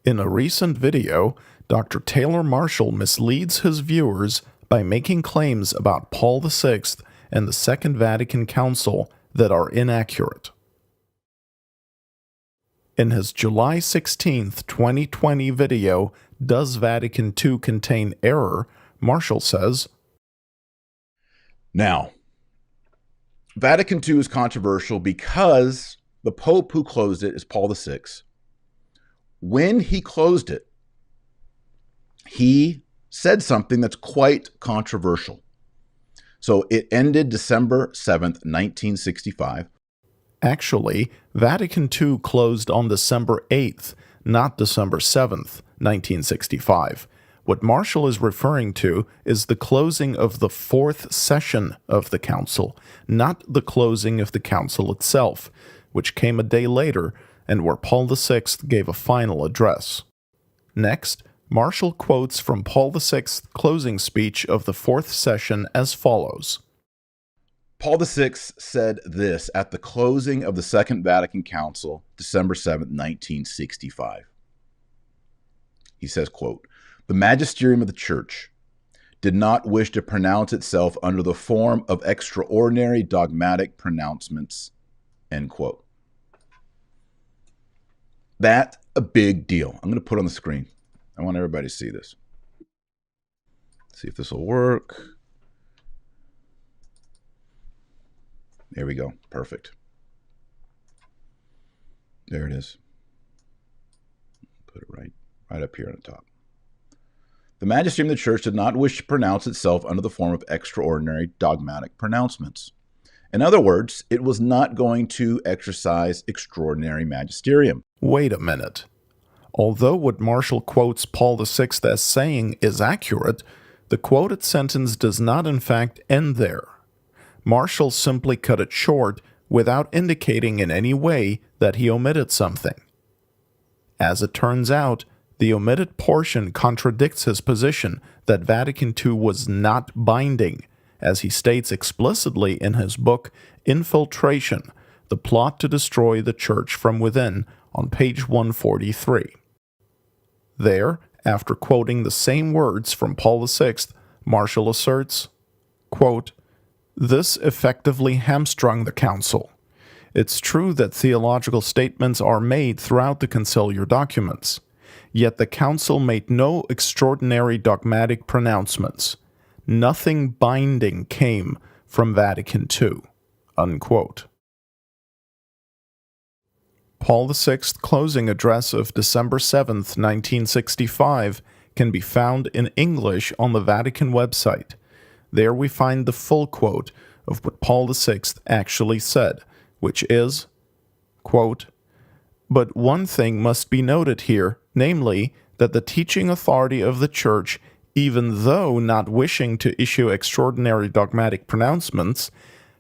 In a recent video, Dr. Taylor Marshall misleads his viewers by making claims about Paul VI and the Second Vatican Council that are inaccurate. In his July 16, 2020 video, Does Vatican II Contain Error?, Marshall says, Now, Vatican II is controversial because the Pope who closed it is Paul VI. When he closed it, he said something that's quite controversial. So it ended December 7th, 1965. Actually, Vatican II closed on December 8th, not December 7th, 1965. What Marshall is referring to is the closing of the fourth session of the council, not the closing of the council itself, which came a day later and where Paul VI gave a final address. Next, Marshall quotes from Paul VI's closing speech of the fourth session as follows. Paul VI said this at the closing of the Second Vatican Council, December 7th, 1965. He says, quote, "The magisterium of the Church did not wish to pronounce itself under the form of extraordinary dogmatic pronouncements," end quote. That's a big deal. I'm going to put it on the screen. I want everybody to see this. See if this will work. There we go. Perfect. There it is. Put it right up here on the top. The magisterium of the Church did not wish to pronounce itself under the form of extraordinary dogmatic pronouncements. In other words, it was not going to exercise extraordinary magisterium. Wait a minute. Although what Marshall quotes Paul VI as saying is accurate, the quoted sentence does not in fact end there. Marshall simply cut it short without indicating in any way that he omitted something. As it turns out, the omitted portion contradicts his position that Vatican II was not binding, as he states explicitly in his book Infiltration, The Plot to Destroy the Church from Within, on page 143. There, after quoting the same words from Paul VI, Marshall asserts, quote, "This effectively hamstrung the council. It's true that theological statements are made throughout the conciliar documents, yet the council made no extraordinary dogmatic pronouncements. Nothing binding came from Vatican II." Unquote. Paul VI's closing address of December 7th, 1965 can be found in English on the Vatican website. There we find the full quote of what Paul VI actually said, which is, quote, "But one thing must be noted here, namely, that the teaching authority of the Church, even though not wishing to issue extraordinary dogmatic pronouncements,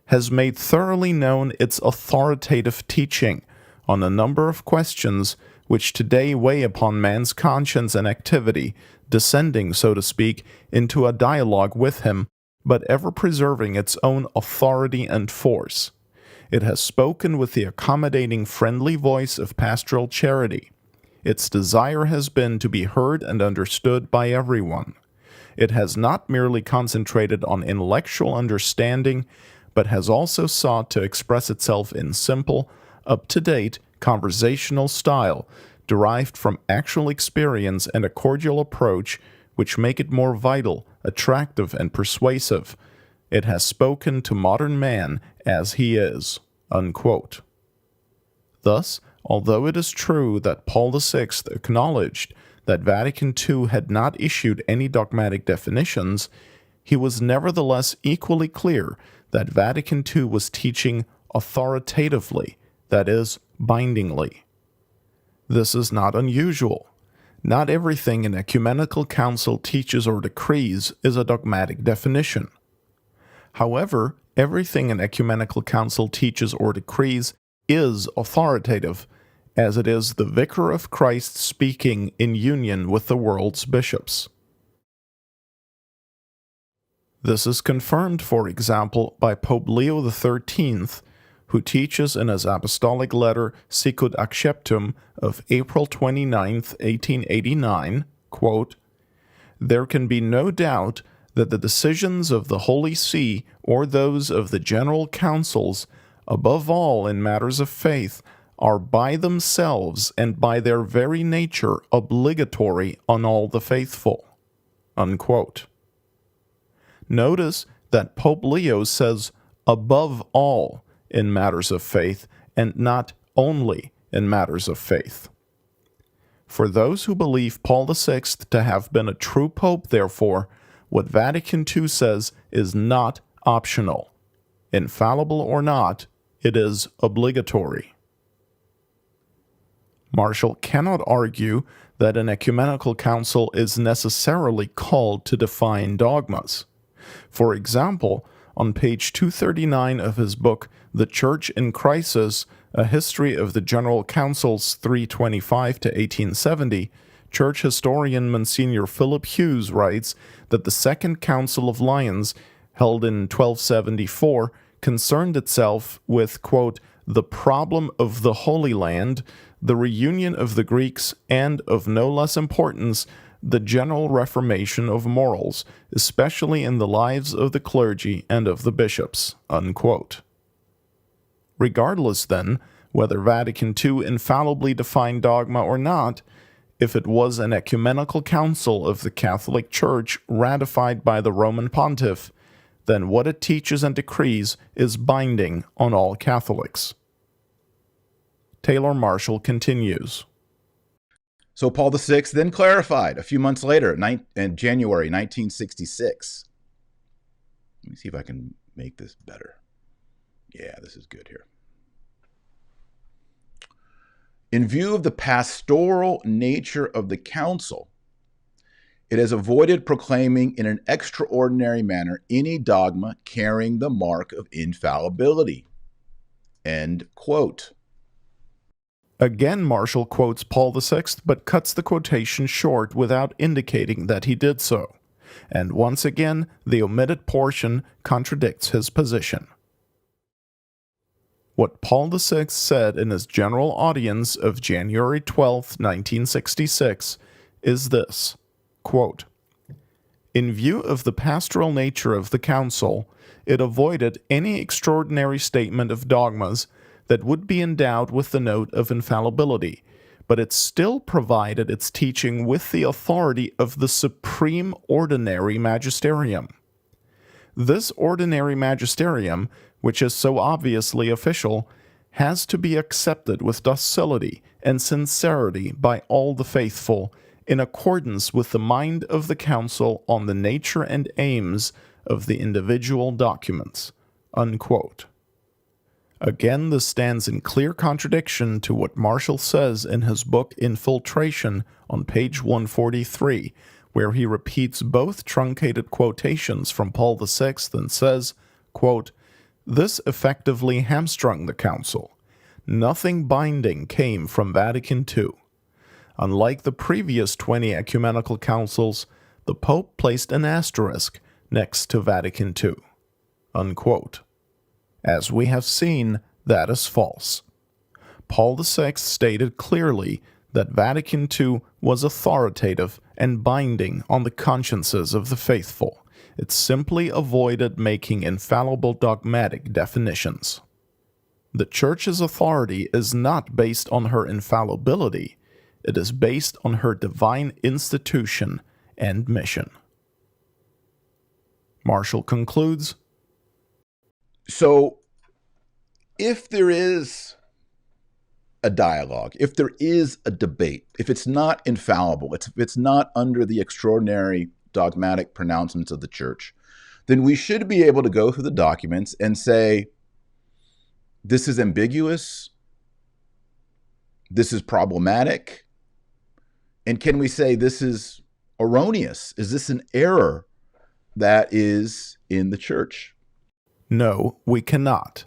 has made thoroughly known its authoritative teaching on a number of questions which today weigh upon man's conscience and activity, descending, so to speak, into a dialogue with him, but ever preserving its own authority and force. It has spoken with the accommodating friendly voice of pastoral charity. Its desire has been to be heard and understood by everyone. It has not merely concentrated on intellectual understanding, but has also sought to express itself in simple, up-to-date, conversational style, derived from actual experience and a cordial approach which make it more vital, attractive, and persuasive. It has spoken to modern man as he is." Unquote. Thus, although it is true that Paul VI acknowledged that Vatican II had not issued any dogmatic definitions, he was nevertheless equally clear that Vatican II was teaching authoritatively, that is, bindingly. This is not unusual. Not everything an ecumenical council teaches or decrees is a dogmatic definition. However, everything an ecumenical council teaches or decrees is authoritative, as it is the vicar of Christ speaking in union with the world's bishops. This is confirmed, for example, by Pope Leo XIII, who teaches in his apostolic letter Sicut Acceptum of April 29, 1889, quote, "There can be no doubt that the decisions of the Holy See or those of the general councils, above all in matters of faith, are by themselves and by their very nature obligatory on all the faithful." Unquote. Notice that Pope Leo says above all in matters of faith and not only in matters of faith. For those who believe Paul VI to have been a true pope, therefore, what Vatican II says is not optional. Infallible or not, it is obligatory. Marshall cannot argue that an ecumenical council is necessarily called to define dogmas. For example, on page 239 of his book, The Church in Crisis, A History of the General Councils 325 to 1870, church historian Monsignor Philip Hughes writes that the Second Council of Lyons, held in 1274, concerned itself with, quote, "the problem of the Holy Land, the reunion of the Greeks, and, of no less importance, the general reformation of morals, especially in the lives of the clergy and of the bishops." Unquote. Regardless, then, whether Vatican II infallibly defined dogma or not, if it was an ecumenical council of the Catholic Church ratified by the Roman Pontiff, then what it teaches and decrees is binding on all Catholics. Taylor Marshall continues. So Paul VI then clarified a few months later, in January 1966. Let me see if I can make this better. Yeah, this is good here. In view of the pastoral nature of the council, it has avoided proclaiming in an extraordinary manner any dogma carrying the mark of infallibility. End quote. Again, Marshall quotes Paul VI, but cuts the quotation short without indicating that he did so. And once again, the omitted portion contradicts his position. What Paul VI said in his general audience of January 12, 1966, is this, quote, "In view of the pastoral nature of the council, it avoided any extraordinary statement of dogmas that would be endowed with the note of infallibility, but it still provided its teaching with the authority of the supreme ordinary magisterium. This ordinary magisterium, which is so obviously official, has to be accepted with docility and sincerity by all the faithful, in accordance with the mind of the council on the nature and aims of the individual documents." Unquote. Again, this stands in clear contradiction to what Marshall says in his book Infiltration on page 143, where he repeats both truncated quotations from Paul VI and says, quote, "This effectively hamstrung the council. Nothing binding came from Vatican II. Unlike the previous 20 ecumenical councils, the Pope placed an asterisk next to Vatican II." Unquote. As we have seen, that is false. Paul VI stated clearly that Vatican II was authoritative and binding on the consciences of the faithful. It simply avoided making infallible dogmatic definitions. The Church's authority is not based on her infallibility. It is based on her divine institution and mission. Marshall concludes, So, if there is a dialogue, if there is a debate, if it's not infallible, if it's not under the extraordinary dogmatic pronouncements of the Church, then we should be able to go through the documents and say, this is ambiguous, this is problematic, and can we say this is erroneous? Is this an error that is in the Church? No, we cannot.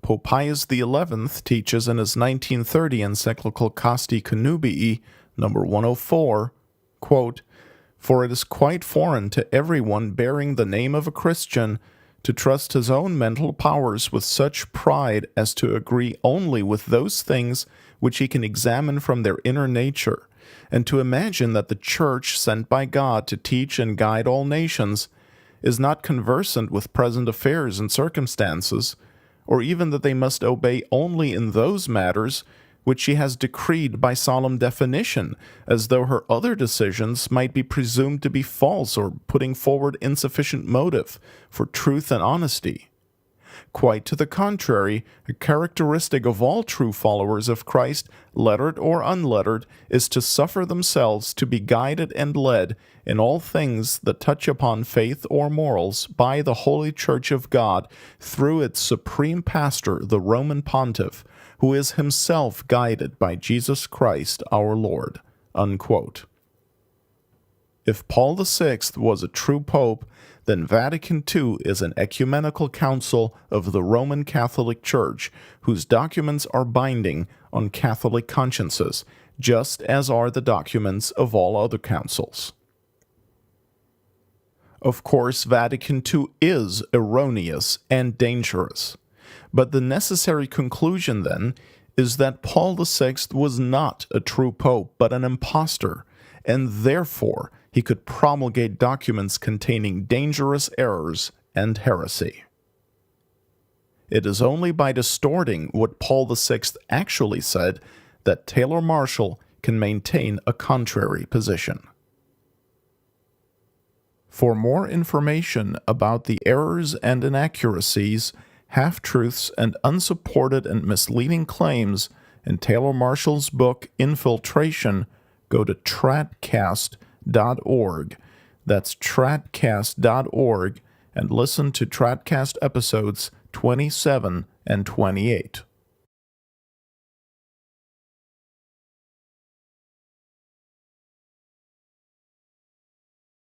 Pope Pius XI teaches in his 1930 encyclical Casti Connubii, number 104, quote, "For it is quite foreign to everyone bearing the name of a Christian to trust his own mental powers with such pride as to agree only with those things which he can examine from their inner nature, and to imagine that the Church sent by God to teach and guide all nations is not conversant with present affairs and circumstances, or even that they must obey only in those matters which she has decreed by solemn definition, as though her other decisions might be presumed to be false or putting forward insufficient motive for truth and honesty. Quite to the contrary, a characteristic of all true followers of Christ, lettered or unlettered, is to suffer themselves to be guided and led in all things that touch upon faith or morals by the Holy Church of God through its supreme pastor, the Roman Pontiff, who is himself guided by Jesus Christ our Lord." Unquote. If Paul VI was a true pope, then Vatican II is an ecumenical council of the Roman Catholic Church, whose documents are binding on Catholic consciences, just as are the documents of all other councils. Of course, Vatican II is erroneous and dangerous, but the necessary conclusion, then, is that Paul VI was not a true pope, but an impostor, and therefore he could promulgate documents containing dangerous errors and heresy. It is only by distorting what Paul VI actually said that Taylor Marshall can maintain a contrary position. For more information about the errors and inaccuracies, half-truths, and unsupported and misleading claims in Taylor Marshall's book Infiltration, go to tratcast.org. That's tratcast.org, and listen to Tratcast episodes 27 and 28.